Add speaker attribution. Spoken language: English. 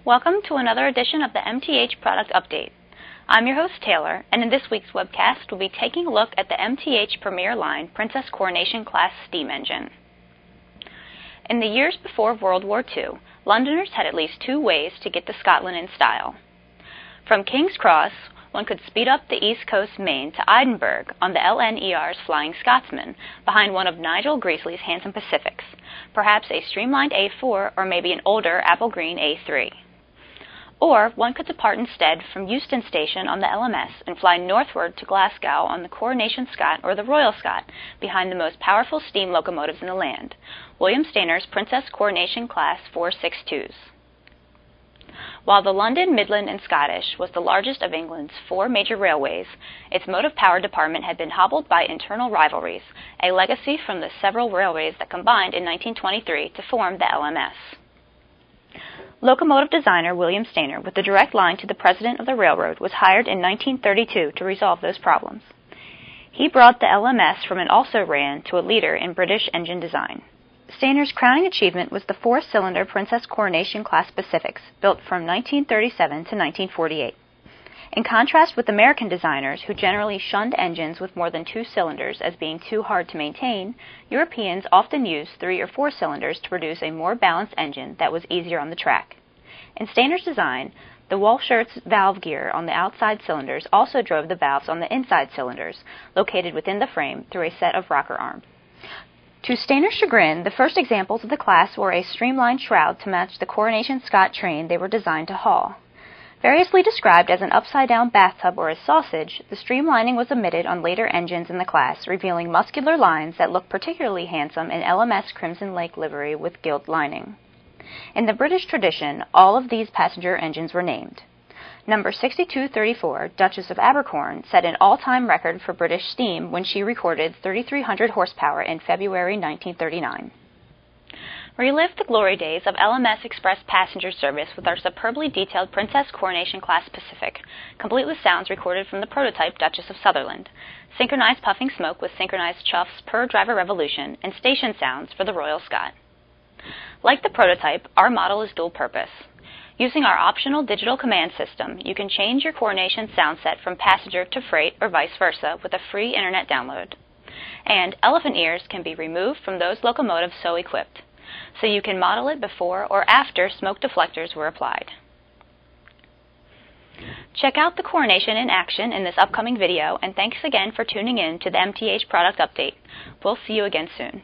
Speaker 1: Welcome to another edition of the MTH Product Update. I'm your host Taylor, and in this week's webcast we'll be taking a look at the MTH Premier Line Princess Coronation class steam engine. In the years before World War II, Londoners had at least two ways to get to Scotland in style. From King's Cross, one could speed up the East Coast Main to Edinburgh on the LNER's Flying Scotsman, behind one of Nigel Greasley's handsome Pacifics, perhaps a streamlined A4 or maybe an older apple green A3. Or one could depart instead from Euston Station on the LMS and fly northward to Glasgow on the Coronation Scot or the Royal Scot, behind the most powerful steam locomotives in the land, William Stayner's Princess Coronation Class 462s. While the London, Midland and Scottish was the largest of England's four major railways, its motive power department had been hobbled by internal rivalries, a legacy from the several railways that combined in 1923 to form the LMS. Locomotive designer William Stayner, with a direct line to the president of the railroad, was hired in 1932 to resolve those problems. He brought the LMS from an also-ran to a leader in British engine design. Stayner's crowning achievement was the four-cylinder Princess Coronation class Pacifics, built from 1937 to 1948. In contrast with American designers, who generally shunned engines with more than two cylinders as being too hard to maintain, Europeans often used three or four cylinders to produce a more balanced engine that was easier on the track. In Stayner's design, the Walschaerts valve gear on the outside cylinders also drove the valves on the inside cylinders, located within the frame, through a set of rocker arms. To Stayner's chagrin, the first examples of the class wore a streamlined shroud to match the Coronation Scot train they were designed to haul. Variously described as an upside-down bathtub or a sausage, the streamlining was omitted on later engines in the class, revealing muscular lines that look particularly handsome in LMS Crimson Lake livery with gilt lining. In the British tradition, all of these passenger engines were named. Number 6234, Duchess of Abercorn, set an all-time record for British steam when she recorded 3,300 horsepower in February 1939. Relive the glory days of LMS Express passenger service with our superbly detailed Princess Coronation class Pacific, complete with sounds recorded from the prototype Duchess of Sutherland, synchronized puffing smoke with synchronized chuffs per driver revolution, and station sounds for the Royal Scot. Like the prototype, our model is dual-purpose. Using our optional digital command system, you can change your Coronation sound set from passenger to freight or vice versa with a free internet download. And elephant ears can be removed from those locomotives so equipped, so you can model it before or after smoke deflectors were applied. Check out the Coronation in action in this upcoming video, and thanks again for tuning in to the MTH Product Update. We'll see you again soon.